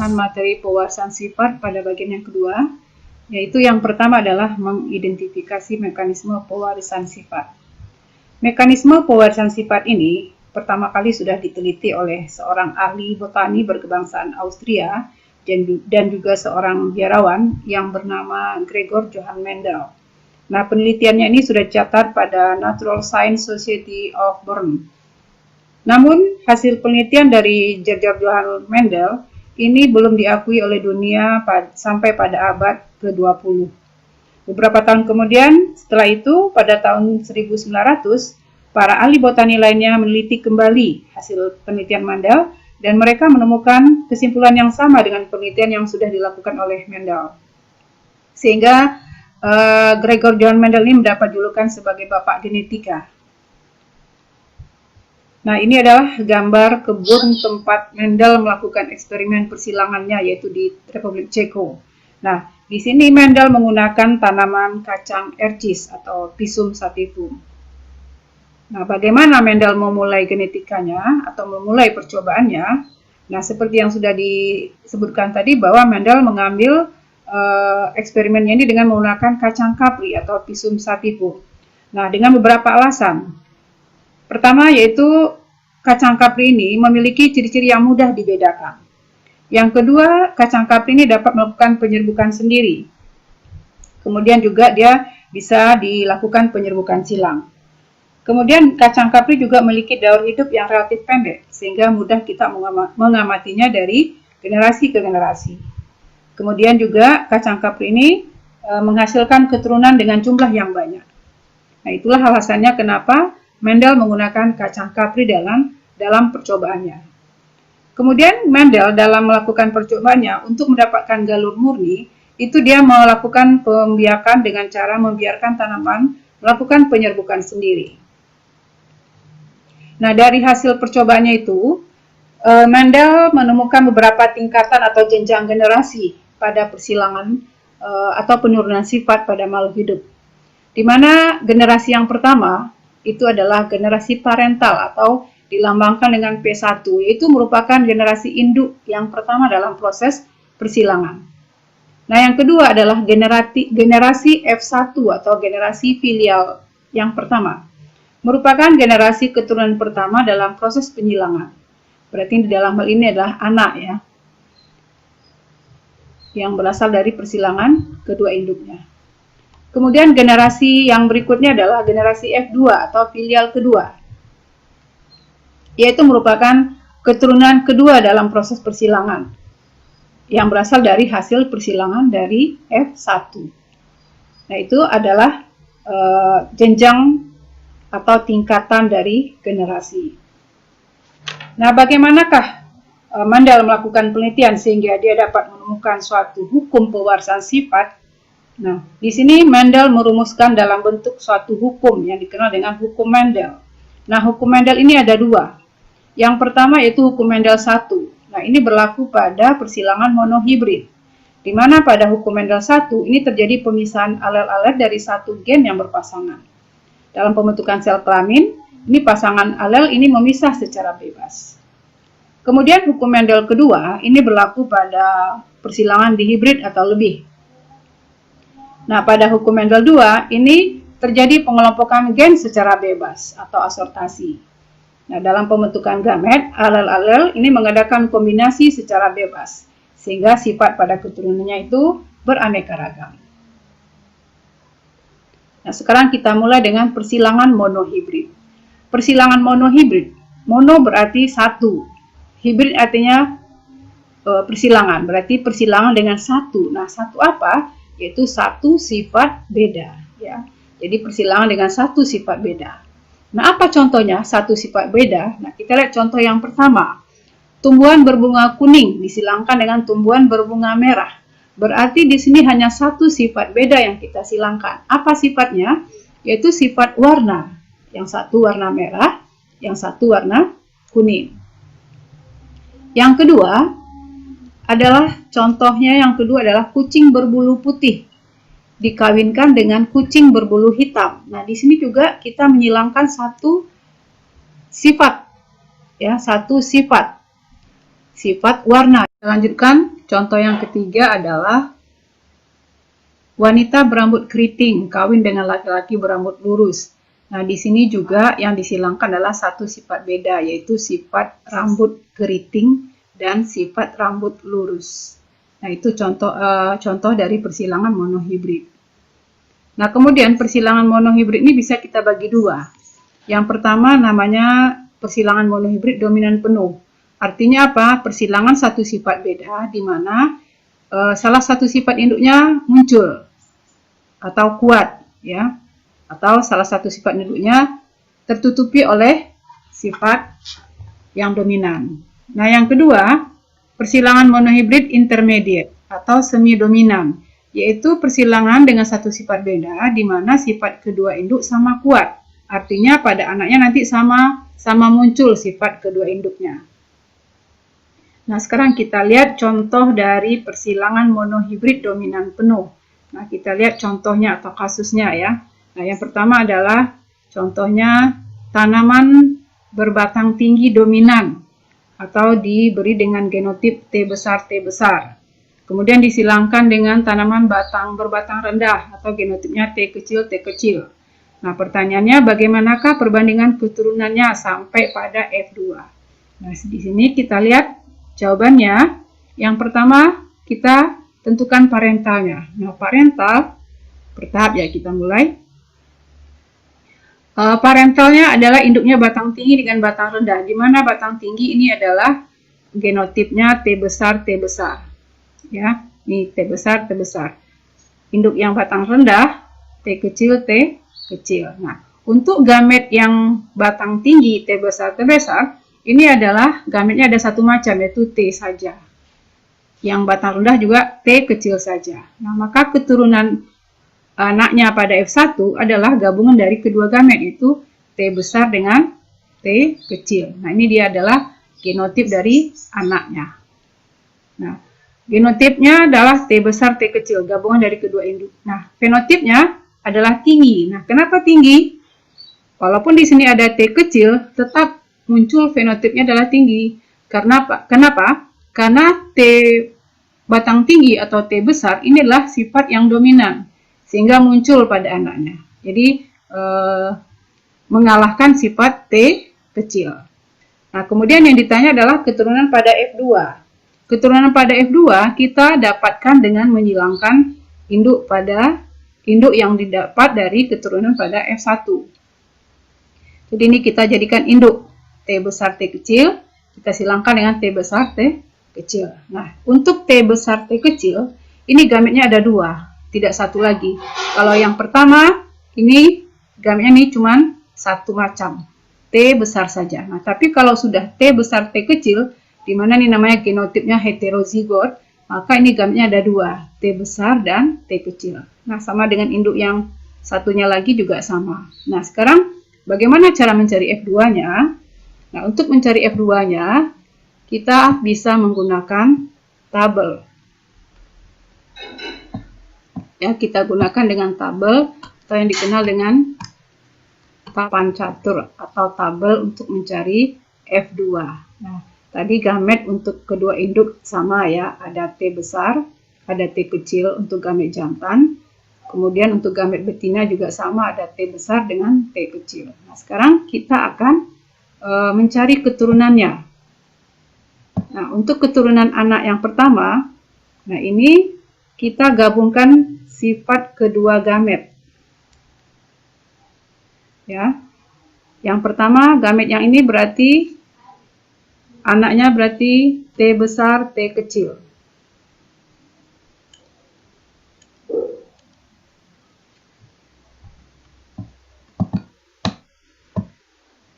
pemahaman materi pewarasan sifat pada bagian yang kedua, yaitu yang pertama adalah mengidentifikasi mekanisme pewarisan sifat. Mekanisme pewarisan sifat ini pertama kali sudah diteliti oleh seorang ahli botani berkebangsaan Austria dan juga seorang biarawan yang bernama Gregor Johann Mendel. Nah, penelitiannya ini sudah dicatat pada Natural Science Society of Bern. Namun, hasil penelitian dari Gregor Johann Mendel ini belum diakui oleh dunia sampai pada abad ke-20. Beberapa tahun kemudian, setelah itu, pada tahun 1900, para ahli botani lainnya meneliti kembali hasil penelitian Mendel dan mereka menemukan kesimpulan yang sama dengan penelitian yang sudah dilakukan oleh Mendel. Sehingga Gregor Johann Mendel ini mendapat julukan sebagai Bapak Genetika. Nah, ini adalah gambar kebun tempat Mendel melakukan eksperimen persilangannya, yaitu di Republik Ceko. Nah, di sini Mendel menggunakan tanaman kacang ercis atau Pisum sativum. Nah, bagaimana Mendel memulai genetikanya atau memulai percobaannya? Nah, seperti yang sudah disebutkan tadi bahwa Mendel mengambil eksperimennya ini dengan menggunakan kacang kapri atau Pisum sativum. Nah, dengan beberapa alasan. Pertama yaitu kacang kapri ini memiliki ciri-ciri yang mudah dibedakan. Yang kedua, kacang kapri ini dapat melakukan penyerbukan sendiri. Kemudian juga dia bisa dilakukan penyerbukan silang. Kemudian kacang kapri juga memiliki daur hidup yang relatif pendek, sehingga mudah kita mengamatinya dari generasi ke generasi. Kemudian juga kacang kapri ini menghasilkan keturunan dengan jumlah yang banyak. Nah, itulah alasannya kenapa Mendel menggunakan kacang kapri dalam percobaannya. Kemudian Mendel dalam melakukan percobaannya untuk mendapatkan galur murni, itu dia melakukan pembiakan dengan cara membiarkan tanaman melakukan penyerbukan sendiri. Nah, dari hasil percobaannya itu, Mendel menemukan beberapa tingkatan atau jenjang generasi pada persilangan atau penurunan sifat pada makhluk hidup. Di mana generasi yang pertama itu adalah generasi parental atau dilambangkan dengan P1, yaitu merupakan generasi induk yang pertama dalam proses persilangan. Nah, yang kedua adalah generasi F1 atau generasi filial yang pertama. Merupakan generasi keturunan pertama dalam proses penyilangan. Berarti di dalam hal ini adalah anak ya, yang berasal dari persilangan kedua induknya. Kemudian generasi yang berikutnya adalah generasi F2 atau filial kedua, yaitu merupakan keturunan kedua dalam proses persilangan, yang berasal dari hasil persilangan dari F1. Nah, itu adalah jenjang atau tingkatan dari generasi. Nah, bagaimanakah Mendel melakukan penelitian sehingga dia dapat menemukan suatu hukum pewarasan sifat? Nah, di sini Mendel merumuskan dalam bentuk suatu hukum yang dikenal dengan hukum Mendel. Nah, hukum Mendel ini ada dua. Yang pertama yaitu hukum Mendel 1. Nah, ini berlaku pada persilangan monohibrid, di mana pada hukum Mendel 1 ini terjadi pemisahan alel-alel dari satu gen yang berpasangan. Dalam pembentukan sel kelamin, ini pasangan alel ini memisah secara bebas. Kemudian hukum Mendel kedua, ini berlaku pada persilangan dihibrid atau lebih. Nah, pada hukum Mendel 2, ini terjadi pengelompokan gen secara bebas atau asortasi. Nah, dalam pembentukan gamet, alel-alel ini mengadakan kombinasi secara bebas, sehingga sifat pada keturunannya itu beraneka ragam. Nah, sekarang kita mulai dengan persilangan monohibrid. Persilangan monohibrid, mono berarti satu, hibrid artinya persilangan, berarti persilangan dengan satu. Nah, satu apa? Yaitu satu sifat beda. Ya. Jadi persilangan dengan satu sifat beda. Nah, apa contohnya satu sifat beda? Nah, kita lihat contoh yang pertama. Tumbuhan berbunga kuning disilangkan dengan tumbuhan berbunga merah. Berarti di sini hanya satu sifat beda yang kita silangkan. Apa sifatnya? Yaitu sifat warna. Yang satu warna merah, yang satu warna kuning. Yang kedua adalah contohnya yang kedua adalah kucing berbulu putih dikawinkan dengan kucing berbulu hitam. Nah, di sini juga kita menyilangkan satu sifat, ya, satu sifat warna. Kita lanjutkan, contoh yang ketiga adalah wanita berambut keriting kawin dengan laki-laki berambut lurus. Nah, di sini juga yang disilangkan adalah satu sifat beda, yaitu sifat rambut keriting dan sifat rambut lurus. Nah, itu contoh dari persilangan monohibrid. Nah, kemudian persilangan monohibrid ini bisa kita bagi dua. Yang pertama namanya persilangan monohibrid dominan penuh. Artinya apa? Persilangan satu sifat beda di mana salah satu sifat induknya muncul atau kuat, ya, atau salah satu sifat induknya tertutupi oleh sifat yang dominan. Nah, yang kedua, persilangan monohibrid intermediate atau semi dominan, yaitu persilangan dengan satu sifat beda di mana sifat kedua induk sama kuat. Artinya pada anaknya nanti sama muncul sifat kedua induknya. Nah, sekarang kita lihat contoh dari persilangan monohibrid dominan penuh. Nah, kita lihat contohnya atau kasusnya ya. Nah, yang pertama adalah contohnya tanaman berbatang tinggi dominan atau diberi dengan genotip T besar T besar. Kemudian disilangkan dengan tanaman berbatang rendah atau genotipnya T kecil T kecil. Nah, pertanyaannya bagaimanakah perbandingan keturunannya sampai pada F2? Nah, di sini kita lihat jawabannya. Yang pertama kita tentukan parentalnya. Nah, parental bertahap ya, kita mulai. Parentalnya adalah induknya batang tinggi dengan batang rendah, di mana batang tinggi ini adalah genotipnya T besar T besar. Ya, ini T besar T besar. Induk yang batang rendah T kecil T kecil. Nah, untuk gamet yang batang tinggi T besar T besar, ini adalah gametnya ada satu macam, yaitu T saja. Yang batang rendah juga T kecil saja. Nah, maka keturunan anaknya pada F1 adalah gabungan dari kedua gamet, yaitu T besar dengan T kecil. Nah, ini dia adalah genotip dari anaknya. Nah, genotipnya adalah T besar T kecil, gabungan dari kedua induk. Nah, fenotipnya adalah tinggi. Nah, kenapa tinggi? Walaupun di sini ada T kecil, tetap muncul fenotipnya adalah tinggi. Kenapa? Karena T batang tinggi atau T besar ini adalah sifat yang dominan, sehingga muncul pada anaknya. Jadi mengalahkan sifat T kecil. Nah, kemudian yang ditanya adalah keturunan pada F2. Keturunan pada F2 kita dapatkan dengan menyilangkan induk yang didapat dari keturunan pada F1. Jadi ini kita jadikan induk T besar T kecil, kita silangkan dengan T besar T kecil. Nah, untuk T besar T kecil, ini gametnya ada dua, tidak satu lagi. Kalau yang pertama, ini gametnya ini cuma satu macam, T besar saja. Nah, tapi kalau sudah T besar T kecil, di mana ini namanya genotipnya heterozigot, maka ini gametnya ada dua, T besar dan T kecil. Nah, sama dengan induk yang satunya lagi juga sama. Nah, sekarang bagaimana cara mencari F2-nya? Nah, untuk mencari F2-nya, kita bisa menggunakan tabel. Ya, kita gunakan dengan tabel atau yang dikenal dengan papan catur atau tabel untuk mencari F2. Nah, tadi gamet untuk kedua induk sama ya, ada T besar, ada T kecil untuk gamet jantan. Kemudian untuk gamet betina juga sama, ada T besar dengan T kecil. Nah, sekarang kita akan mencari keturunannya. Nah, untuk keturunan anak yang pertama, nah ini kita gabungkan sifat kedua gamet. Ya. Yang pertama, gamet yang ini berarti anaknya berarti T besar T kecil.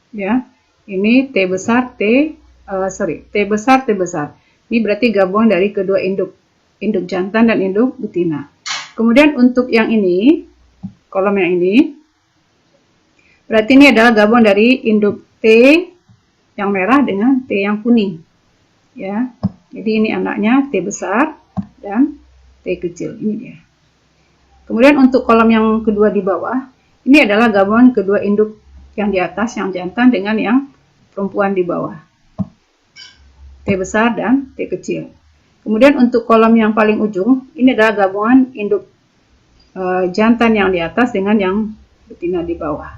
Ya. Ini T besar T besar T besar. Ini berarti gabungan dari kedua induk jantan dan induk betina. Kemudian untuk yang ini, kolom yang ini, berarti ini adalah gabungan dari induk T yang merah dengan T yang kuning. Ya, jadi ini anaknya T besar dan T kecil. Ini dia. Kemudian untuk kolom yang kedua di bawah, ini adalah gabungan kedua induk yang di atas, yang jantan dengan yang perempuan di bawah. T besar dan T kecil. Kemudian untuk kolom yang paling ujung, ini adalah gabungan induk jantan yang di atas dengan yang betina di bawah.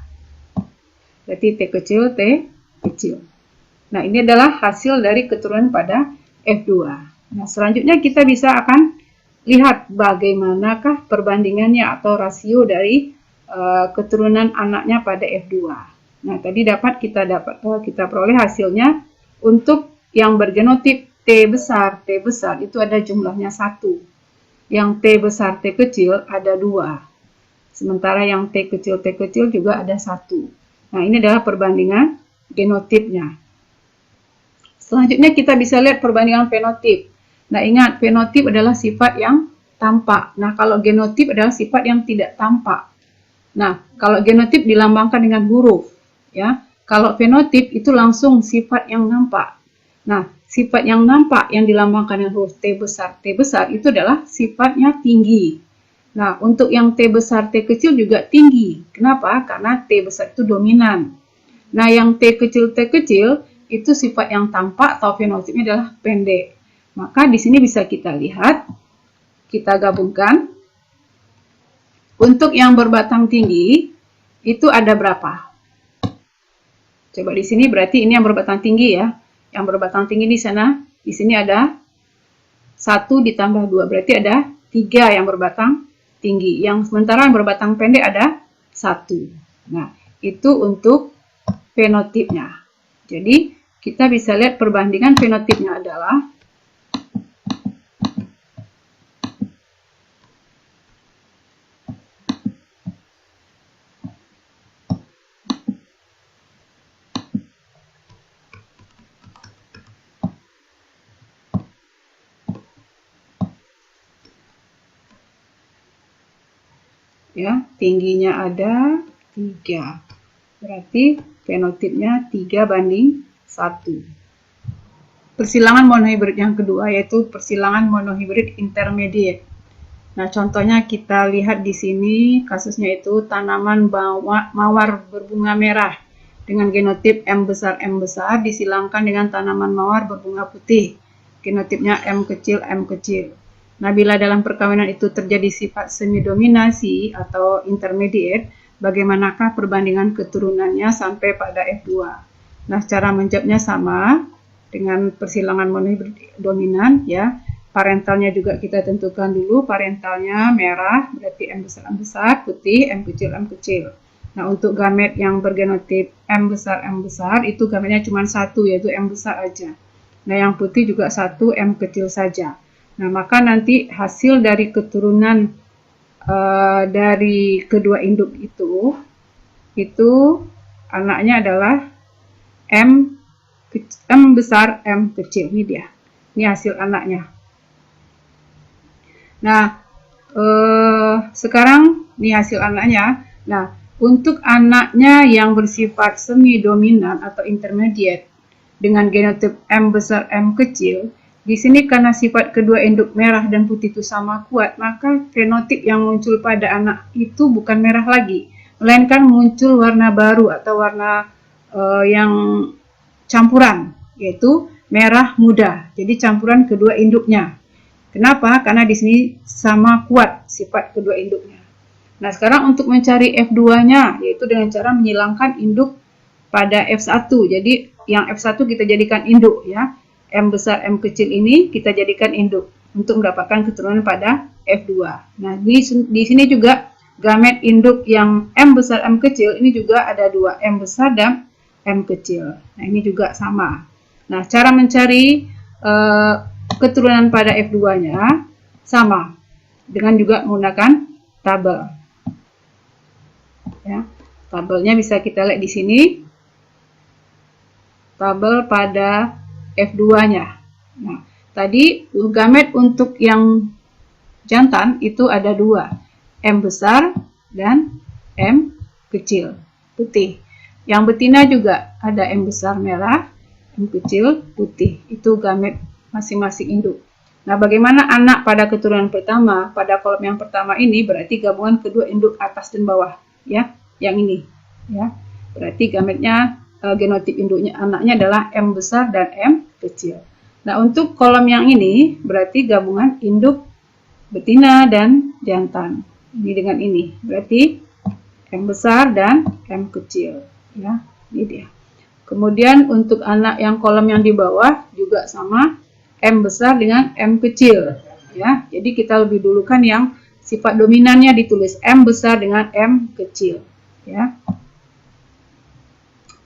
Berarti T kecil, T kecil. Nah, ini adalah hasil dari keturunan pada F2. Nah, selanjutnya kita bisa akan lihat bagaimanakah perbandingannya atau rasio dari keturunan anaknya pada F2. Nah, tadi kita peroleh hasilnya untuk yang bergenotip T besar itu ada jumlahnya 1. Yang T besar T kecil ada 2. Sementara yang T kecil juga ada 1. Nah, ini adalah perbandingan genotipnya. Selanjutnya kita bisa lihat perbandingan fenotip. Nah, ingat, fenotip adalah sifat yang tampak. Nah, kalau genotip adalah sifat yang tidak tampak. Nah, kalau genotip dilambangkan dengan huruf, ya. Kalau fenotip itu langsung sifat yang nampak. Nah, sifat yang nampak yang dilambangkan dengan huruf T besar itu adalah sifatnya tinggi. Nah, untuk yang T besar T kecil juga tinggi. Kenapa? Karena T besar itu dominan. Nah, yang T kecil itu sifat yang tampak atau fenotipnya adalah pendek. Maka di sini bisa kita lihat, kita gabungkan. Untuk yang berbatang tinggi, itu ada berapa? Coba di sini berarti ini yang berbatang tinggi ya. Yang berbatang tinggi di sana, di sini ada 1 ditambah 2. Berarti ada 3 yang berbatang tinggi. Yang sementara yang berbatang pendek ada 1. Nah, itu untuk fenotipnya. Jadi, kita bisa lihat perbandingan fenotipnya adalah ya, tingginya ada 3. Berarti fenotipnya 3:1. Persilangan monohibrid yang kedua yaitu persilangan monohibrid intermediate. Nah, contohnya kita lihat di sini kasusnya itu tanaman mawar berbunga merah dengan genotip M besar disilangkan dengan tanaman mawar berbunga putih. Genotipnya M kecil. Nah, bila dalam perkawinan itu terjadi sifat semi-dominasi atau intermediate, bagaimanakah perbandingan keturunannya sampai pada F2? Nah, cara menjawabnya sama dengan persilangan monohibrid dominan ya. Parentalnya juga kita tentukan dulu, parentalnya merah berarti M besar, putih M kecil. Nah, untuk gamet yang bergenotip M besar itu gametnya cuma 1 yaitu M besar aja. Nah, yang putih juga 1 M kecil saja. Nah, maka nanti hasil dari keturunan dari kedua induk itu anaknya adalah M besar M kecil. Ini dia. Ini hasil anaknya. Nah, sekarang ini hasil anaknya. Nah, untuk anaknya yang bersifat semi dominan atau intermediate dengan genotip M besar M kecil, di sini karena sifat kedua induk merah dan putih itu sama kuat, maka fenotip yang muncul pada anak itu bukan merah lagi, melainkan muncul warna baru atau warna yang campuran, yaitu merah muda. Jadi campuran kedua induknya. Kenapa? Karena di sini sama kuat sifat kedua induknya. Nah, sekarang untuk mencari F2-nya, yaitu dengan cara menyilangkan induk pada F1. Jadi yang F1 kita jadikan induk ya. M besar M kecil ini kita jadikan induk untuk mendapatkan keturunan pada F2. Nah, di sini juga gamet induk yang M besar M kecil ini juga ada 2, M besar dan M kecil. Nah, ini juga sama. Nah, cara mencari keturunan pada F2-nya sama dengan juga menggunakan tabel. Ya, tabelnya bisa kita lihat di sini. Tabel pada F2-nya. Nah, tadi gamet untuk yang jantan itu ada 2, M besar dan M kecil putih. Yang betina juga ada M besar merah, M kecil putih. Itu gamet masing-masing induk. Nah, bagaimana anak pada keturunan pertama? Pada kolom yang pertama ini berarti gabungan kedua induk atas dan bawah, ya. Yang ini, ya. Berarti gametnya genotip induknya anaknya adalah M besar dan M kecil. Nah, untuk kolom yang ini berarti gabungan induk, betina, dan jantan. Ini dengan ini, berarti M besar dan M kecil. Ya, ini dia. Kemudian untuk anak yang kolom yang di bawah juga sama, M besar dengan M kecil. Ya, jadi kita lebih dulukan yang sifat dominannya ditulis M besar dengan M kecil. Ya.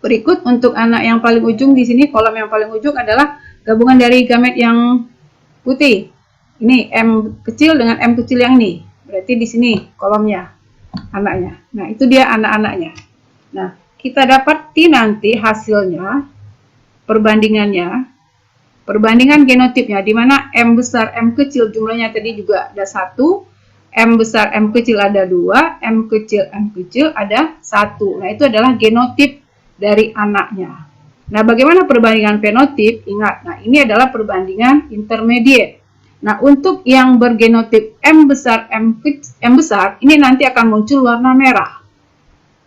Berikut untuk anak yang paling ujung di sini, kolom yang paling ujung adalah gabungan dari gamet yang putih. Ini M kecil dengan M kecil yang ini. Berarti di sini kolomnya anaknya. Nah, itu dia anak-anaknya. Nah, kita dapati nanti hasilnya, perbandingan genotipnya, di mana M besar M kecil jumlahnya tadi juga ada 1, M besar M kecil ada 2, M kecil ada 1. Nah, itu adalah genotip dari anaknya. Nah, bagaimana perbandingan fenotip? Ingat, nah ini adalah perbandingan intermediate. Nah, untuk yang bergenotip M besar ini nanti akan muncul warna merah.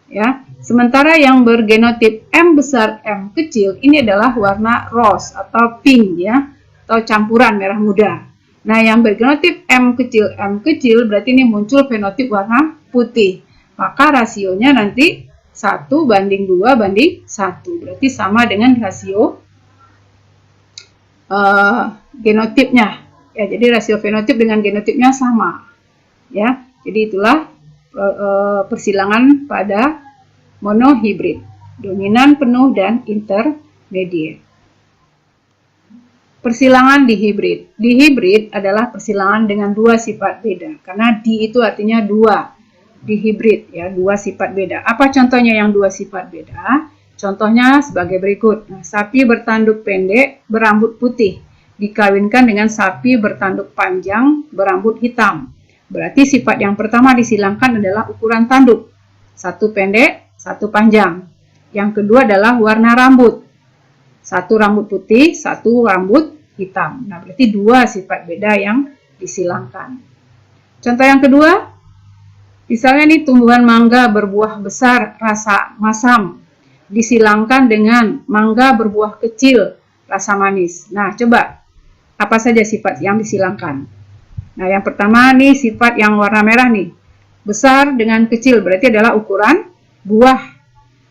Ya, sementara yang bergenotip M besar M kecil ini adalah warna rose atau pink ya, atau campuran merah muda. Nah, yang bergenotip M kecil berarti ini muncul fenotip warna putih. Maka rasionya nanti 1 banding 2 banding 1. Berarti sama dengan rasio genotipnya. Ya, jadi rasio fenotip dengan genotipnya sama. Ya, jadi itulah persilangan pada monohibrid, dominan, penuh, dan intermediate. Persilangan dihibrid. Dihibrid adalah persilangan dengan dua sifat beda, karena di itu artinya dua. Dihibrid ya, dua sifat beda. Apa contohnya yang dua sifat beda? Contohnya sebagai berikut. Nah, sapi bertanduk pendek berambut putih dikawinkan dengan sapi bertanduk panjang berambut hitam. Berarti sifat yang pertama disilangkan adalah ukuran tanduk. Satu pendek, satu panjang. Yang kedua adalah warna rambut. Satu rambut putih, satu rambut hitam. Nah, berarti dua sifat beda yang disilangkan. Contoh yang kedua, misalnya nih tumbuhan mangga berbuah besar rasa masam disilangkan dengan mangga berbuah kecil rasa manis. Nah, coba apa saja sifat yang disilangkan? Nah, yang pertama nih sifat yang warna merah nih. Besar dengan kecil berarti adalah ukuran buah.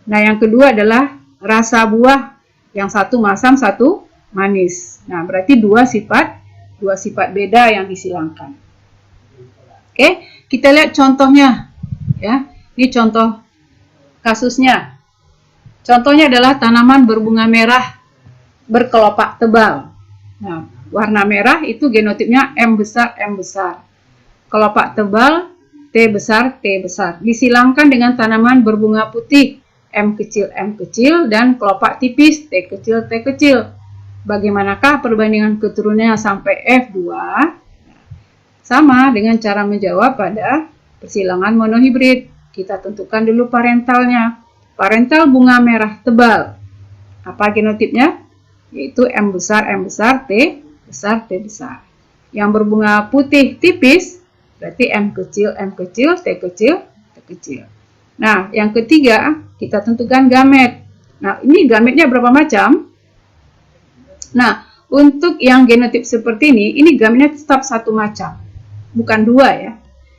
Nah, yang kedua adalah rasa buah. Yang satu masam, satu manis. Nah, berarti dua sifat beda yang disilangkan. Oke, kita lihat contohnya. Ya, ini contoh kasusnya. Contohnya adalah tanaman berbunga merah berkelopak tebal. Nah, warna merah itu genotipnya M besar. Kelopak tebal T besar. Disilangkan dengan tanaman berbunga putih M kecil, dan kelopak tipis T kecil. Bagaimanakah perbandingan keturunannya sampai F2? Sama dengan cara menjawab pada persilangan monohibrid. Kita tentukan dulu parentalnya. Parental bunga merah tebal. Apa genotipnya? Yaitu M besar, T besar. Yang berbunga putih tipis, berarti M kecil, T kecil. Nah, yang ketiga, kita tentukan gamet. Nah, ini gametnya berapa macam? Nah, untuk yang genotip seperti ini gametnya tetap satu macam. Bukan dua ya.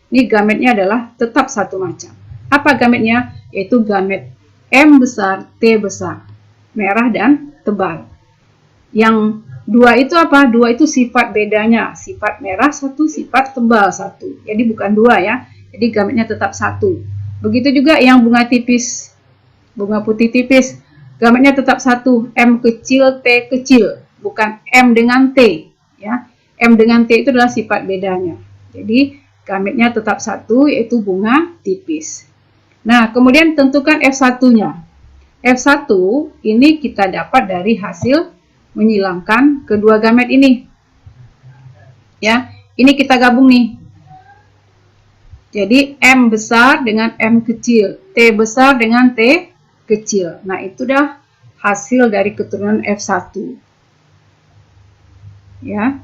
Ini gametnya adalah tetap satu macam. Apa gametnya? Yaitu gamet M besar, T besar. Merah dan tebal. Yang dua itu apa? Dua itu sifat bedanya. Sifat merah satu, sifat tebal satu. Jadi bukan dua ya. Jadi gametnya tetap satu. Begitu juga yang bunga tipis, bunga putih tipis, gametnya tetap satu, M kecil, T kecil, bukan M dengan T. Ya, M dengan T itu adalah sifat bedanya. Jadi gametnya tetap satu, yaitu bunga tipis. Nah, kemudian tentukan F1-nya. F1 ini kita dapat dari hasil menyilangkan kedua gamet ini. Ya, ini kita gabung nih. Jadi M besar dengan M kecil, T besar dengan T kecil. Nah, itu dah hasil dari keturunan F1. Ya.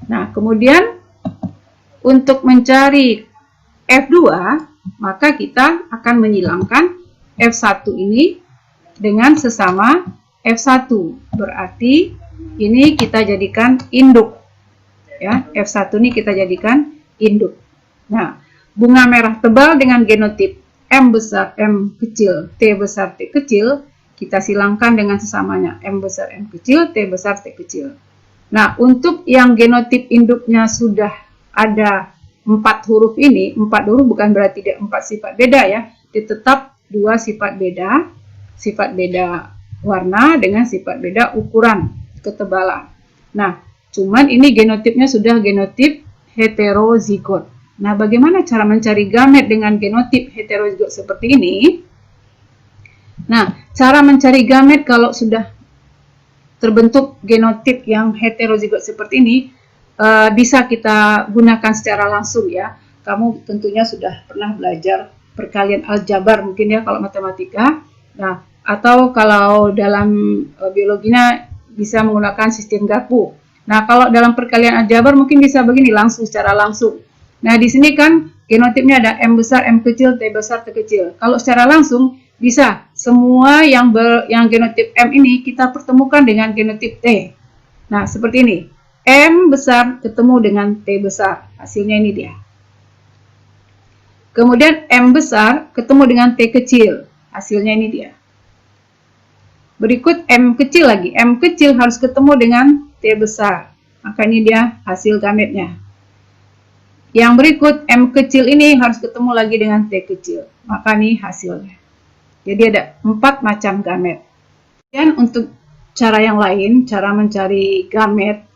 Nah, kemudian untuk mencari F2, maka kita akan menyilangkan F1 ini dengan sesama F1. Berarti ini kita jadikan induk. Ya, F1 ini kita jadikan induk. Nah, bunga merah tebal dengan genotip M besar M kecil T besar T kecil, kita silangkan dengan sesamanya M besar M kecil T besar T kecil. Nah, untuk yang genotip induknya sudah ada 4 huruf ini, 4 huruf bukan berarti dia 4 sifat beda ya, dia tetap 2 sifat beda warna dengan sifat beda ukuran ketebalan. Nah, cuman ini genotipnya sudah genotip heterozigot. Nah, bagaimana cara mencari gamet dengan genotip heterozigot seperti ini? Nah, cara mencari gamet kalau sudah terbentuk genotip yang heterozigot seperti ini, bisa kita gunakan secara langsung ya. Kamu tentunya sudah pernah belajar perkalian aljabar mungkin ya kalau matematika. Nah, atau kalau dalam biologinya bisa menggunakan sistem garpu. Nah, kalau dalam perkalian aljabar mungkin bisa begini, langsung secara langsung. Nah, di sini kan genotipnya ada M besar, M kecil, T besar, T kecil. Kalau secara langsung bisa semua yang genotip M ini kita pertemukan dengan genotip T. Nah, seperti ini. M besar ketemu dengan T besar. Hasilnya ini dia. Kemudian M besar ketemu dengan T kecil. Hasilnya ini dia. Berikut M kecil lagi. M kecil harus ketemu dengan T besar. Maka ini dia hasil gametnya. Yang berikut M kecil ini harus ketemu lagi dengan T kecil. Maka ini hasilnya. Jadi ada 4 macam gamet. Dan untuk cara yang lain, cara mencari gamet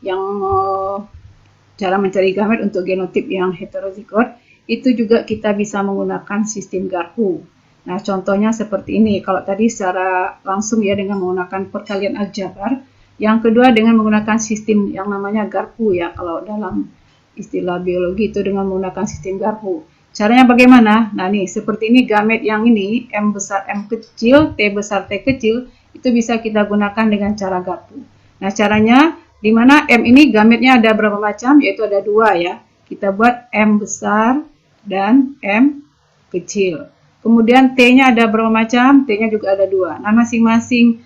untuk genotip yang heterozigot, itu juga kita bisa menggunakan sistem garpu. Nah, contohnya seperti ini. Kalau tadi secara langsung ya dengan menggunakan perkalian aljabar, yang kedua dengan menggunakan sistem yang namanya garpu ya. Kalau dalam istilah biologi itu dengan menggunakan sistem garpu. Caranya bagaimana? Nah, nih seperti ini gamet yang ini M besar M kecil, T besar T kecil, itu bisa kita gunakan dengan cara garpu. Nah, caranya di mana M ini gametnya ada berapa macam? Yaitu ada 2 ya. Kita buat M besar dan M kecil. Kemudian T-nya ada berapa macam? T-nya juga ada 2. Nah, masing-masing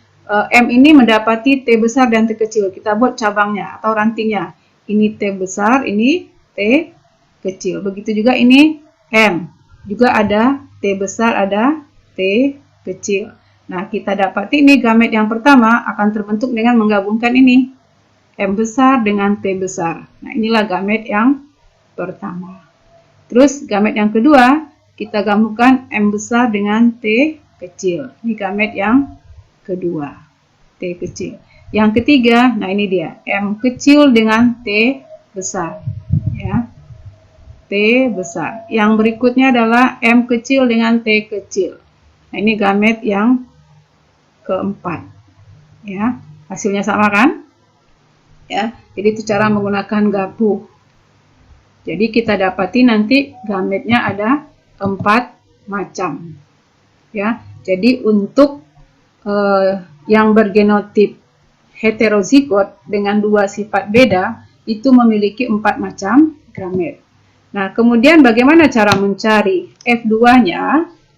M ini mendapati T besar dan T kecil. Kita buat cabangnya atau rantingnya. Ini T besar, ini T kecil. Begitu juga ini M. Juga ada T besar, ada T kecil. Nah, kita dapati ini gamet yang pertama akan terbentuk dengan menggabungkan ini. M besar dengan T besar. Nah, inilah gamet yang pertama. Terus gamet yang kedua, kita gabungkan M besar dengan T kecil. Ini gamet yang kedua. T kecil. Yang ketiga, nah ini dia, M kecil dengan T besar, ya, T besar. Yang berikutnya adalah M kecil dengan T kecil. Nah, ini gamet yang keempat, ya. Hasilnya sama kan? Ya, jadi itu cara menggunakan garpu. Jadi kita dapati nanti gametnya ada 4 macam, ya. Jadi untuk yang bergenotip heterozigot dengan 2 sifat beda itu memiliki 4 macam gamet. Nah, kemudian bagaimana cara mencari F2-nya?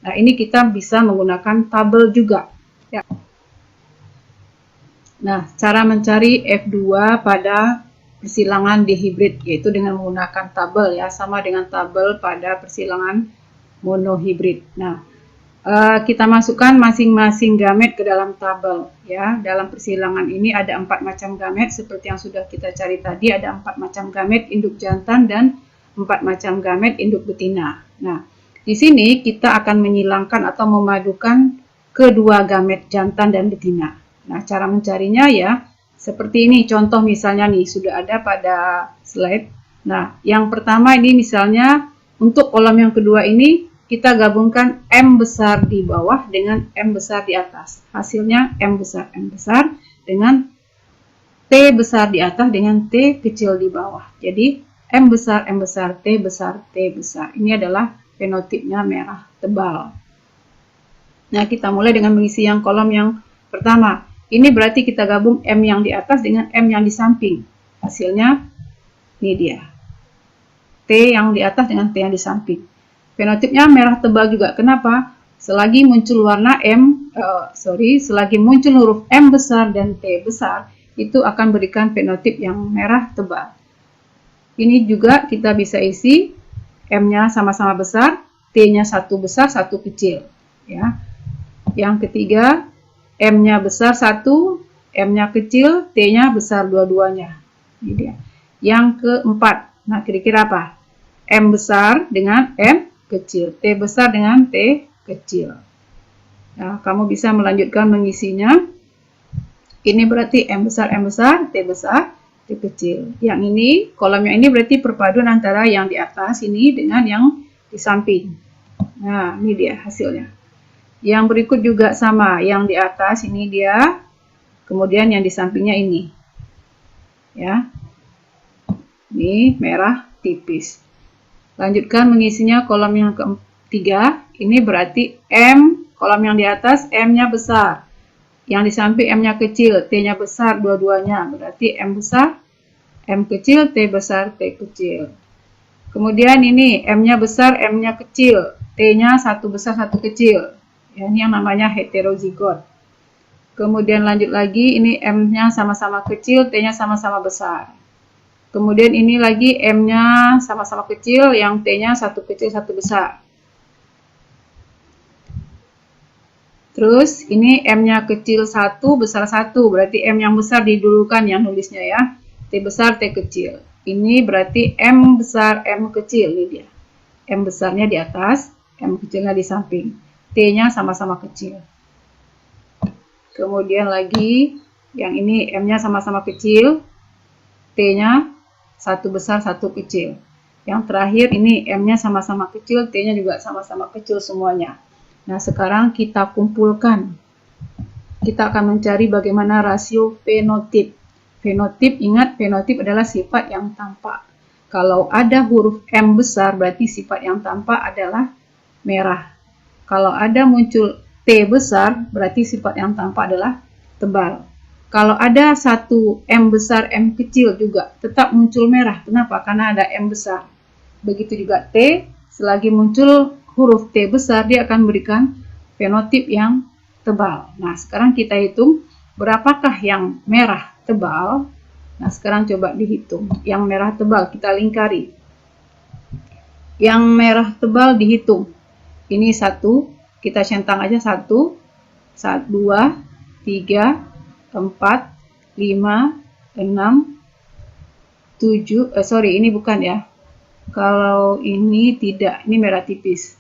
Nah, ini kita bisa menggunakan tabel juga. Ya. Nah, cara mencari F2 pada persilangan dihibrid yaitu dengan menggunakan tabel ya, sama dengan tabel pada persilangan monohibrid. Nah, kita masukkan masing-masing gamet ke dalam tabel ya. Dalam persilangan ini ada 4 macam gamet seperti yang sudah kita cari tadi, ada 4 macam gamet induk jantan dan 4 macam gamet induk betina. Nah, di sini kita akan menyilangkan atau memadukan kedua gamet jantan dan betina. Nah, cara mencarinya ya seperti ini. Contoh misalnya nih sudah ada pada slide. Nah, yang pertama ini misalnya untuk kolom yang kedua ini kita gabungkan M besar di bawah dengan M besar di atas. Hasilnya M besar dengan T besar di atas dengan T kecil di bawah. Jadi M besar, T besar, T besar. Ini adalah fenotipnya merah tebal. Nah, kita mulai dengan mengisi yang kolom yang pertama. Ini berarti kita gabung M yang di atas dengan M yang di samping. Hasilnya ini dia. T yang di atas dengan T yang di samping. Fenotipnya merah tebal juga. Kenapa? Selagi muncul warna selagi muncul huruf M besar dan T besar, itu akan berikan fenotip yang merah tebal. Ini juga kita bisa isi M-nya sama-sama besar, T-nya satu besar, satu kecil. Ya. Yang ketiga, M-nya besar satu, M-nya kecil, T-nya besar dua-duanya. Ini dia. Yang keempat, nah kira-kira apa? M besar dengan M kecil, T besar dengan T kecil. Nah, kamu bisa melanjutkan mengisinya. Ini berarti M besar, T besar, T kecil. Yang ini, kolom yang ini berarti perpaduan antara yang di atas ini dengan yang di samping. Nah, ini dia hasilnya. Yang berikut juga sama, yang di atas ini dia, kemudian yang di sampingnya ini. Ya. Ini merah tipis. Lanjutkan mengisinya kolom yang ketiga. Ini berarti M, kolom yang di atas M-nya besar. Yang di samping M-nya kecil, T-nya besar dua-duanya. Berarti M besar, M kecil, T besar, T kecil. Kemudian ini M-nya besar, M-nya kecil. T-nya satu besar, satu kecil. Ya, ini yang namanya heterozigot. Kemudian lanjut lagi, ini M-nya sama-sama kecil, T-nya sama-sama besar. Kemudian ini lagi M-nya sama-sama kecil, yang T-nya satu kecil, satu besar. Terus ini M-nya kecil 1, besar 1, berarti M yang besar didulukan yang nulisnya ya. T besar, T kecil. Ini berarti M besar, M kecil, ini dia. M besarnya di atas, M kecilnya di samping. T-nya sama-sama kecil. Kemudian lagi, yang ini M-nya sama-sama kecil, T-nya satu besar, satu kecil. Yang terakhir ini M-nya sama-sama kecil, T-nya juga sama-sama kecil semuanya. Nah, sekarang kita kumpulkan. Kita akan mencari bagaimana rasio fenotip. Fenotip, ingat fenotip adalah sifat yang tampak. Kalau ada huruf M besar, berarti sifat yang tampak adalah merah. Kalau ada muncul T besar, berarti sifat yang tampak adalah tebal. Kalau ada satu M besar, M kecil juga tetap muncul merah. Kenapa? Karena ada M besar. Begitu juga T, selagi muncul huruf T besar, dia akan memberikan fenotip yang tebal. Nah, sekarang kita hitung berapakah yang merah tebal. Nah, sekarang coba dihitung. Yang merah tebal kita lingkari. Yang merah tebal dihitung. Ini 1, kita centang aja 1, 2, 3, 4, 5, 6, 7, sorry ini bukan ya. Kalau ini tidak, ini merah tipis.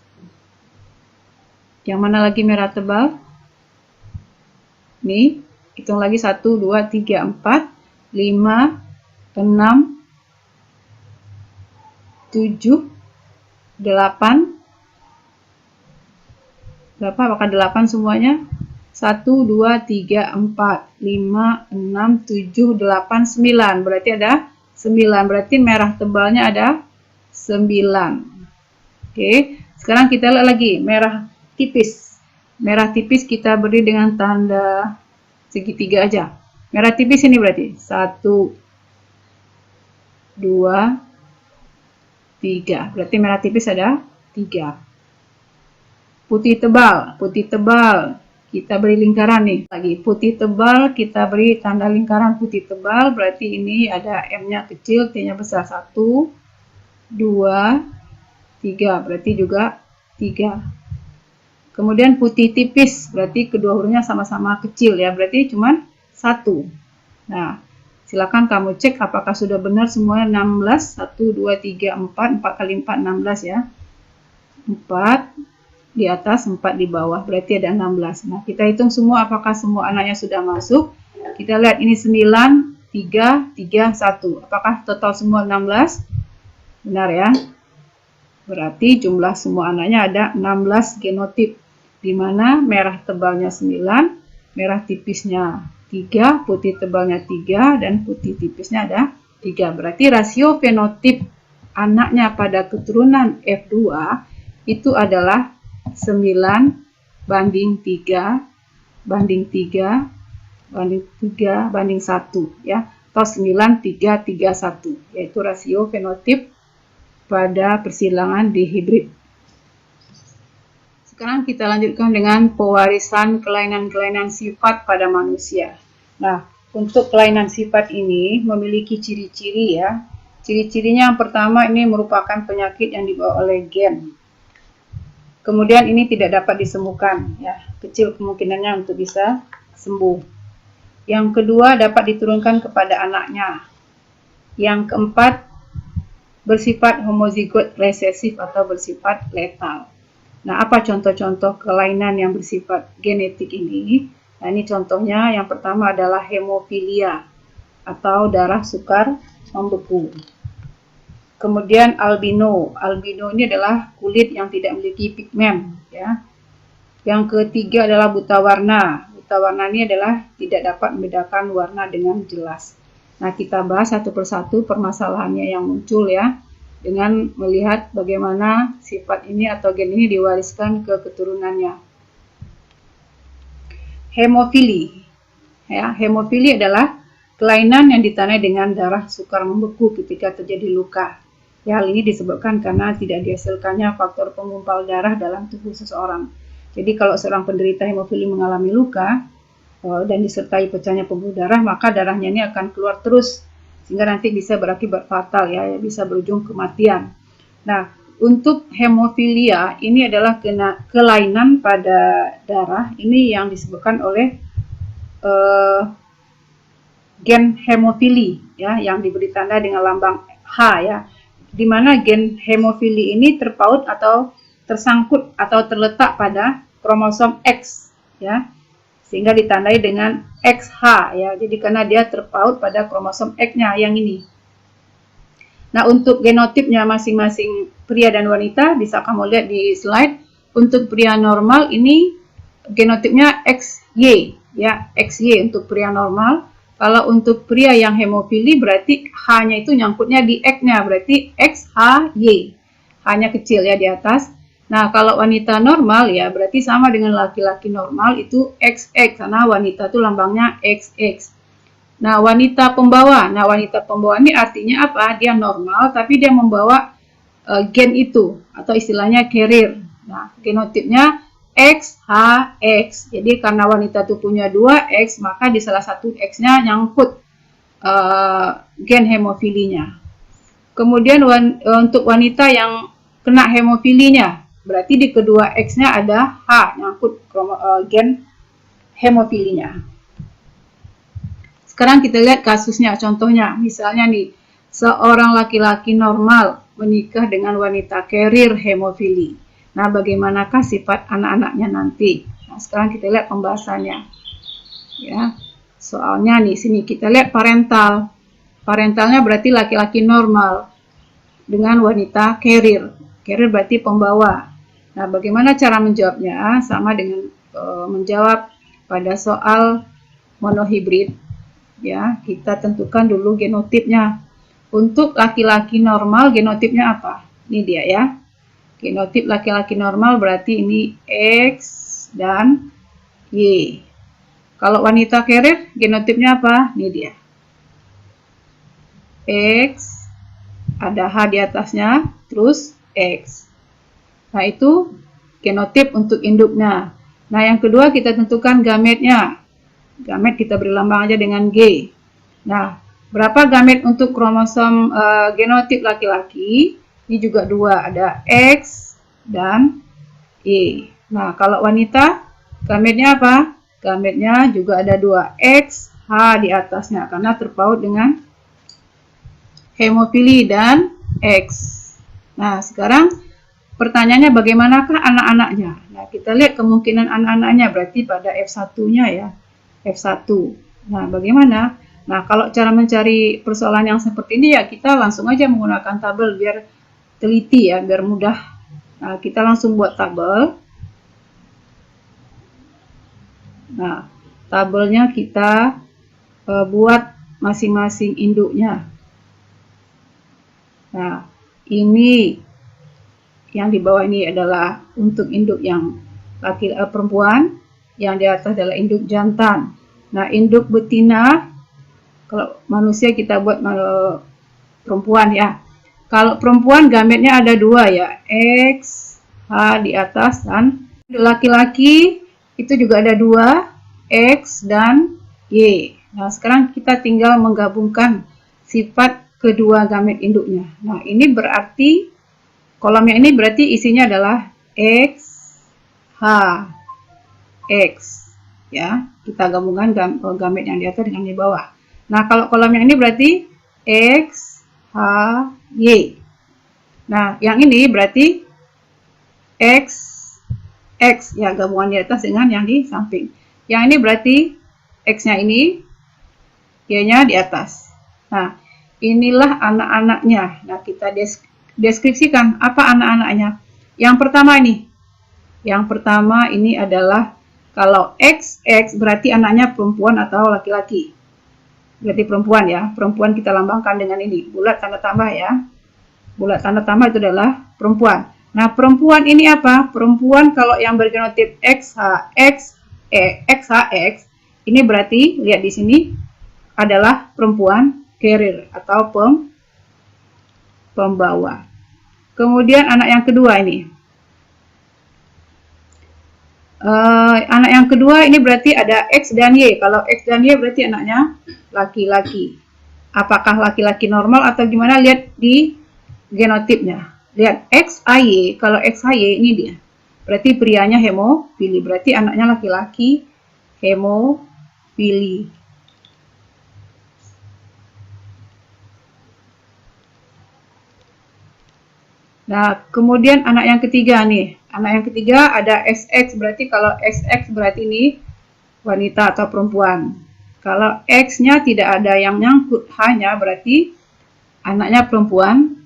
Yang mana lagi merah tebal? Nih, hitung lagi 1, 2, 3, 4, 5, 6, 7, 8. Berapa? Apakah 8 semuanya? 1, 2, 3, 4, 5, 6, 7, 8, 9. Berarti ada 9. Berarti merah tebalnya ada 9. Oke, sekarang kita lihat lagi merah tipis. Merah tipis kita beri dengan tanda segitiga aja. Merah tipis ini berarti 1, 2, 3. Berarti merah tipis ada 3. Putih tebal kita beri lingkaran nih. Lagi putih tebal kita beri tanda lingkaran putih tebal. Berarti ini ada M-nya kecil, T-nya besar. 1, 2, 3. Berarti juga 3. Kemudian putih tipis, berarti kedua hurufnya sama-sama kecil ya, berarti cuma 1. Nah, silakan kamu cek apakah sudah benar semuanya 16. 1, 2, 3, 4, 4 kali 4, 16 ya. 4 di atas, 4 di bawah, berarti ada 16. Nah, kita hitung semua apakah semua anaknya sudah masuk. Kita lihat ini 9, 3, 3, 1. Apakah total semua 16? Benar ya. Berarti jumlah semua anaknya ada 16 genotip. Di mana merah tebalnya 9, merah tipisnya 3, putih tebalnya 3, dan putih tipisnya ada 3. Berarti rasio fenotip anaknya pada keturunan F2 itu adalah 9 banding 3 banding 3 banding 3 banding 1 ya, atau 9, 3, 3, 1, yaitu rasio fenotip pada persilangan dihibrid. Sekarang kita lanjutkan dengan pewarisan kelainan-kelainan sifat pada manusia. Nah, untuk kelainan sifat ini memiliki ciri-ciri ya. Ciri-cirinya yang pertama, ini merupakan penyakit yang dibawa oleh gen. Kemudian ini tidak dapat disembuhkan ya, kecil kemungkinannya untuk bisa sembuh. Yang kedua, dapat diturunkan kepada anaknya. Yang keempat, bersifat homozigot resesif atau bersifat letal. Nah, apa contoh-contoh kelainan yang bersifat genetik ini? Nah, ini contohnya. Yang pertama adalah hemofilia atau darah sukar membeku. Kemudian albino. Albino ini adalah kulit yang tidak memiliki pigmen ya. Yang ketiga adalah buta warna. Buta warna ini adalah tidak dapat membedakan warna dengan jelas. Nah, kita bahas satu persatu permasalahannya yang muncul ya, dengan melihat bagaimana sifat ini atau gen ini diwariskan ke keturunannya. Hemofili. Ya, hemofili adalah kelainan yang ditandai dengan darah sukar membeku ketika terjadi luka. Ya, hal ini disebabkan karena tidak dihasilkannya faktor penggumpal darah dalam tubuh seseorang. Jadi kalau seorang penderita hemofili mengalami luka dan disertai pecahnya pembuluh darah, maka darahnya ini akan keluar terus sehingga nanti bisa berakibat fatal ya, bisa berujung kematian. Nah, untuk hemofilia ini adalah kelainan pada darah ini yang disebabkan oleh gen hemofili ya, yang diberi tanda dengan lambang H ya, di mana gen hemofili ini terpaut atau tersangkut atau terletak pada kromosom X ya, sehingga ditandai dengan XH ya. Jadi karena dia terpaut pada kromosom X-nya yang ini. Nah, untuk genotipnya masing-masing pria dan wanita bisa kamu lihat di slide. Untuk pria normal ini genotipnya XY ya, XY untuk pria normal. Kalau untuk pria yang hemofili berarti H-nya itu nyangkutnya di X-nya, berarti XHY. H-nya kecil ya di atas. Nah, kalau wanita normal ya berarti sama dengan laki-laki normal, itu XX karena wanita itu lambangnya XX. Nah, wanita pembawa. Nah, wanita pembawa ini artinya apa? Dia normal tapi dia membawa gen itu atau istilahnya carrier. Nah, genotipnya XHX. Jadi karena wanita itu punya 2 X, maka di salah satu X-nya nyangkut gen hemofilinya. Kemudian untuk wanita yang kena hemofilinya, berarti di kedua X-nya ada H, nyangkut gen hemofilinya. Sekarang kita lihat kasusnya, contohnya. Misalnya nih, seorang laki-laki normal menikah dengan wanita carrier hemofili. Nah, bagaimanakah sifat anak-anaknya nanti? Nah, sekarang kita lihat pembahasannya. Ya, soalnya nih, sini kita lihat parental. Parentalnya berarti laki-laki normal dengan wanita carrier. Carrier berarti pembawa. Nah, bagaimana cara menjawabnya? Sama dengan menjawab pada soal monohibrid. Ya, kita tentukan dulu genotipnya. Untuk laki-laki normal genotipnya apa? Ini dia ya. Genotip laki-laki normal berarti ini X dan Y. Kalau wanita carrier genotipnya apa? Ini dia. X, ada H di atasnya, terus X. Nah, itu genotip untuk induknya. Nah, yang kedua kita tentukan gametnya. Gamet kita beri lambang aja dengan G. Nah, berapa gamet untuk kromosom genotip laki-laki? Ini juga 2, ada X dan Y. Nah, kalau wanita, gametnya apa? Gametnya juga ada 2, X, H di atasnya, karena terpaut dengan hemofili dan X. Nah, sekarang pertanyaannya bagaimanakah anak-anaknya? Nah, kita lihat kemungkinan anak-anaknya berarti pada F1-nya ya. F1. Nah, bagaimana? Nah, kalau cara mencari persoalan yang seperti ini ya kita langsung aja menggunakan tabel biar teliti ya, biar mudah. Nah, kita langsung buat tabel. Nah, tabelnya kita buat masing-masing induknya. Nah, ini yang di bawah ini adalah untuk induk yang perempuan, yang di atas adalah induk jantan. Nah, induk betina, kalau manusia kita buat perempuan ya. Kalau perempuan gametnya ada 2 ya, X, H di atas, dan laki-laki itu juga ada 2, X dan Y. Nah, sekarang kita tinggal menggabungkan sifat kedua gamet induknya. Nah, ini berarti kolom yang ini berarti isinya adalah X, H, X. Ya, kita gabungkan gamet yang di atas dengan di bawah. Nah, kalau kolom yang ini berarti X, H, Y. Nah, yang ini berarti X, X. Ya, gabungan di atas dengan yang di samping. Yang ini berarti X-nya ini, Y-nya di atas. Nah, inilah anak-anaknya. Nah, kita deskripsikan apa anak-anaknya. Yang pertama ini. Yang pertama ini adalah kalau XX berarti anaknya perempuan atau laki-laki. Berarti perempuan ya. Perempuan kita lambangkan dengan ini. Bulat tanda tambah ya. Bulat tanda tambah itu adalah perempuan. Nah, perempuan ini apa? Perempuan kalau yang bergenotip XHX, ini berarti lihat di sini adalah perempuan carrier atau pembawa. Kemudian anak yang kedua ini. Anak yang kedua ini berarti ada X dan Y. Kalau X dan Y berarti anaknya laki-laki. Apakah laki-laki normal atau gimana? Lihat di genotipnya. Lihat XAY. Kalau XAY ini dia. Berarti prianya hemofili. Berarti anaknya laki-laki hemofili. Nah, kemudian anak yang ketiga nih. Anak yang ketiga ada XX, berarti kalau XX berarti ini wanita atau perempuan. Kalau X-nya tidak ada yang nyangkut, hanya berarti anaknya perempuan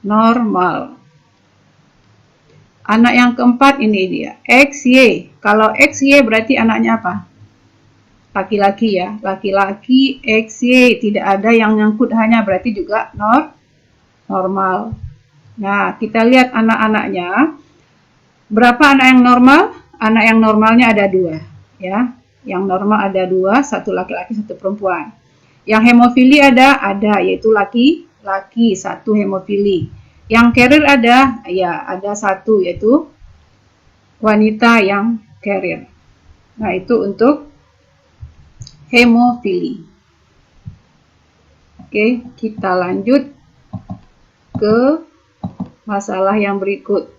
normal. Anak yang keempat ini dia, XY. Kalau XY berarti anaknya apa? Laki-laki ya. Laki-laki XY, tidak ada yang nyangkut, hanya berarti juga normal. Nah, kita lihat anak-anaknya. Berapa anak yang normal? Anak yang normalnya ada 2. Ya. Yang normal ada 2, satu laki-laki, satu perempuan. Yang hemofili ada, yaitu laki-laki, satu hemofili. Yang carrier ada, ya ada satu, yaitu wanita yang carrier. Nah, itu untuk hemofili. Oke, kita lanjut ke masalah yang berikut.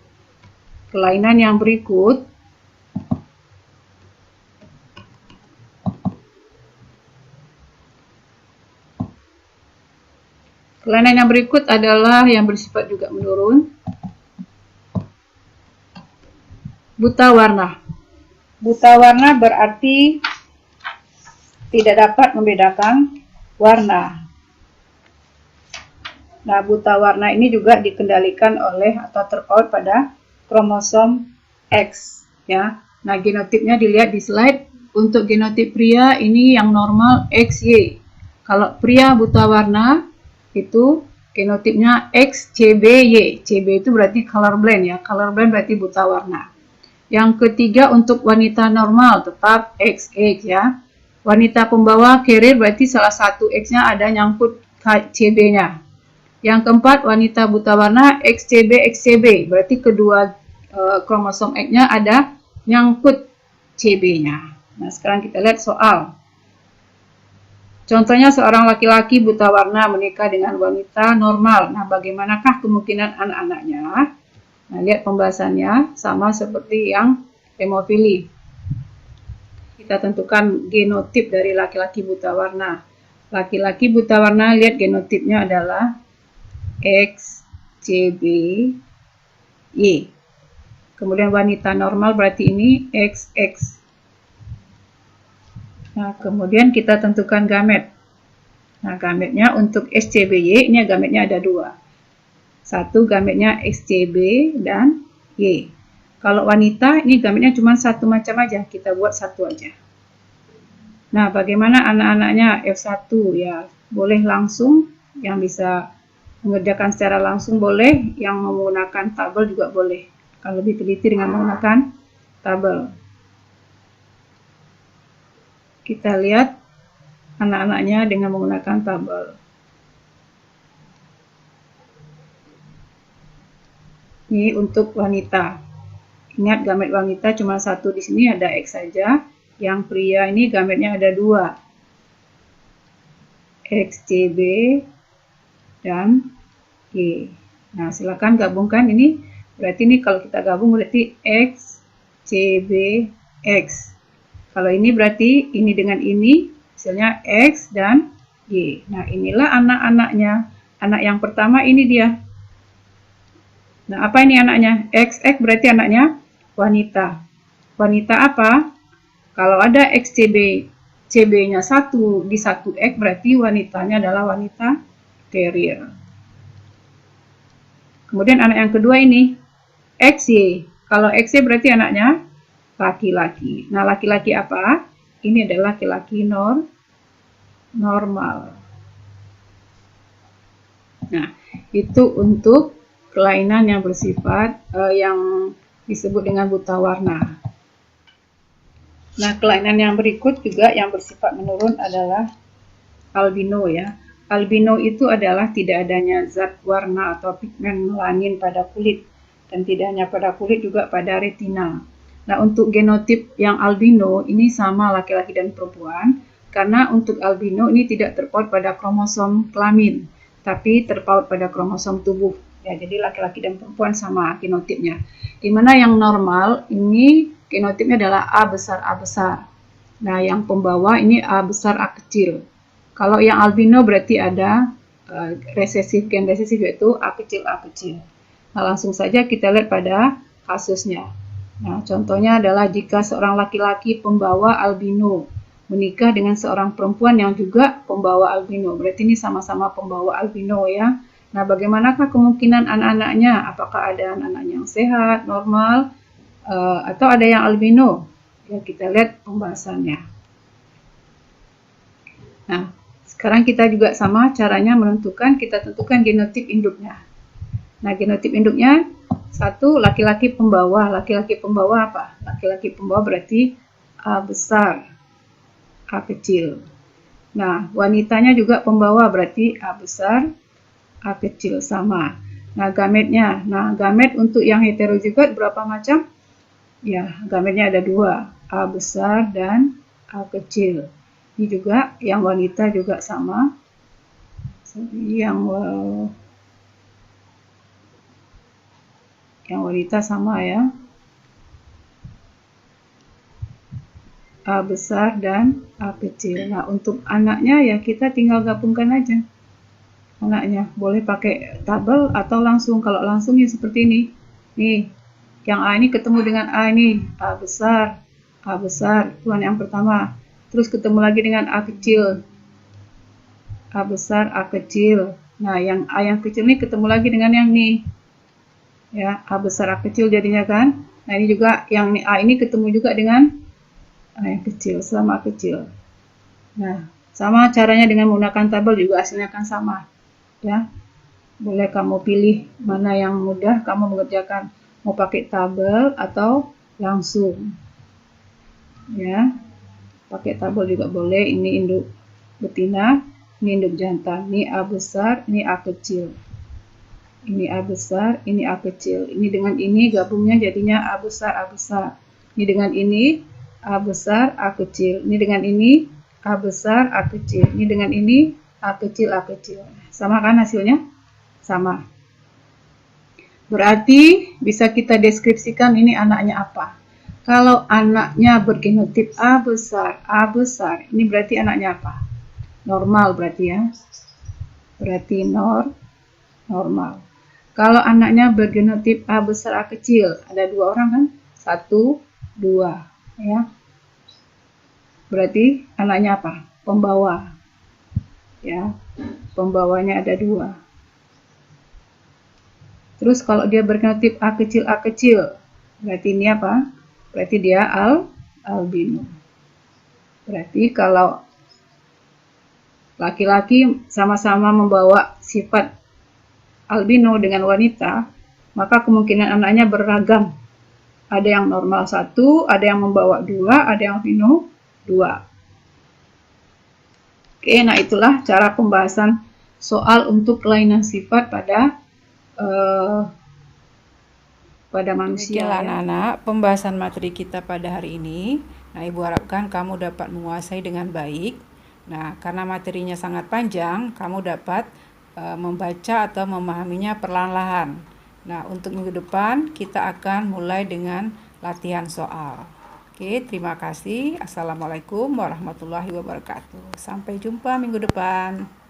Kelainan yang berikut. Kelainan yang berikut adalah yang bersifat juga menurun. Buta warna. Buta warna berarti tidak dapat membedakan warna. Nah, buta warna ini juga dikendalikan oleh atau terpaut pada kromosom X ya. Nah, genotipnya dilihat di slide. Untuk genotip pria ini yang normal XY. Kalau pria buta warna itu genotipnya XCBY. CB itu berarti colorblind ya. Colorblind berarti buta warna. Yang ketiga untuk wanita normal tetap XX ya. Wanita pembawa carrier berarti salah satu X-nya ada nyangkut CB-nya. Yang keempat, wanita buta warna XCB, berarti kedua kromosom X-nya ada nyangkut CB-nya. Nah, sekarang kita lihat soal. Contohnya seorang laki-laki buta warna menikah dengan wanita normal. Nah, bagaimanakah kemungkinan anak-anaknya? Nah, lihat pembahasannya sama seperti yang hemofili. Kita tentukan genotip dari laki-laki buta warna. Laki-laki buta warna, lihat genotipnya adalah XCBY. Kemudian wanita normal berarti ini XX. Nah, kemudian kita tentukan gamet. Nah, gametnya untuk XCBY ini gametnya ada 2. Satu gametnya XCB dan Y. Kalau wanita ini gametnya cuma satu macam aja, kita buat satu aja. Nah, bagaimana anak-anaknya F1 ya, boleh langsung, yang bisa mengerjakan secara langsung boleh, yang menggunakan tabel juga boleh. Kalau lebih teliti dengan menggunakan tabel. Kita lihat anak-anaknya dengan menggunakan tabel. Ini untuk wanita. Ingat gamet wanita cuma satu di sini ada X saja. Yang pria ini gametnya ada 2. XCB, dan Y. Nah, silakan gabungkan ini. Berarti ini kalau kita gabung berarti X, C, B, X. Kalau ini berarti ini dengan ini, hasilnya X dan Y. Nah, inilah anak-anaknya. Anak yang pertama ini dia. Nah, apa ini anaknya? XX berarti anaknya wanita. Wanita apa? Kalau ada XCB, CB-nya 1 di 1X berarti wanitanya adalah wanita carrier. Kemudian anak yang kedua ini, XY. Kalau XY berarti anaknya laki-laki. Nah, laki-laki apa? Ini adalah laki-laki normal. Nah, itu untuk kelainan yang bersifat yang disebut dengan buta warna. Nah, kelainan yang berikut juga yang bersifat menurun adalah albino ya. Albino itu adalah tidak adanya zat warna atau pigmen melanin pada kulit, dan tidak hanya pada kulit juga pada retina. Nah, untuk genotip yang albino ini sama laki-laki dan perempuan, karena untuk albino ini tidak terpaut pada kromosom kelamin, tapi terpaut pada kromosom tubuh. Ya, jadi laki-laki dan perempuan sama genotipnya. Di mana yang normal ini genotipnya adalah A besar A besar. Nah, yang pembawa ini A besar A kecil. Kalau yang albino berarti ada resesif, gen resesif yaitu A kecil A kecil. Nah, langsung saja kita lihat pada kasusnya. Nah, contohnya adalah jika seorang laki-laki pembawa albino menikah dengan seorang perempuan yang juga pembawa albino, berarti ini sama-sama pembawa albino ya. Nah, bagaimanakah kemungkinan anak-anaknya? Apakah ada anak-anak yang sehat, normal, atau ada yang albino? Ya, kita lihat pembahasannya. Nah, sekarang kita juga sama caranya menentukan, kita tentukan genotip induknya. Nah, genotip induknya satu laki-laki pembawa. Laki-laki pembawa apa? Laki-laki pembawa berarti A besar, A kecil. Nah, wanitanya juga pembawa berarti A besar, A kecil sama. Nah, gametnya. Nah, gamet untuk yang heterozigot berapa macam? Ya, gametnya ada 2, A besar dan A kecil. Ini juga yang wanita juga sama. Yang wanita sama ya. A besar dan A kecil. Nah, untuk anaknya ya kita tinggal gabungkan aja. Anaknya boleh pakai tabel atau langsung. Kalau langsung ya seperti ini. Nih, yang A ini ketemu dengan A ini. A besar, itu yang pertama. Terus ketemu lagi dengan A kecil. A besar, A kecil. Nah, yang A yang kecil ini ketemu lagi dengan yang ini. Ya, A besar, A kecil jadinya kan. Nah, ini juga yang A ini ketemu juga dengan A yang kecil, sama A kecil. Nah, sama caranya dengan menggunakan tabel juga hasilnya akan sama. Ya, boleh kamu pilih mana yang mudah kamu mengerjakan. Mau pakai tabel atau langsung. Ya. Pakai tabel juga boleh. Ini induk betina, ini induk jantan. Ini A besar, ini A kecil. Ini A besar, ini A kecil. Ini dengan ini gabungnya jadinya A besar, A besar. Ini dengan ini A besar, A kecil. Ini dengan ini A besar, A kecil. Ini dengan ini A kecil, A kecil. Sama kan hasilnya? Sama. Berarti bisa kita deskripsikan ini anaknya apa. Kalau anaknya bergenotip A besar, ini berarti anaknya apa? Normal berarti ya. Berarti normal. Kalau anaknya bergenotip A besar, A kecil, ada 2 orang kan? 1, 2. Ya. Berarti anaknya apa? Pembawa. Ya. Pembawanya ada 2. Terus kalau dia bergenotip A kecil, berarti ini apa? Berarti dia albino. Berarti kalau laki-laki sama-sama membawa sifat albino dengan wanita, maka kemungkinan anaknya beragam. Ada yang normal 1, ada yang membawa 2, ada yang albino 2. Oke, nah itulah cara pembahasan soal untuk kelainan sifat pada manusia. Demikianlah anak-anak pembahasan materi kita pada hari ini. Nah, Ibu harapkan kamu dapat menguasai dengan baik. Nah, karena materinya sangat panjang, kamu dapat membaca atau memahaminya perlahan-lahan. Nah, untuk minggu depan kita akan mulai dengan latihan soal. Oke, terima kasih. Assalamualaikum warahmatullahi wabarakatuh. Sampai jumpa minggu depan.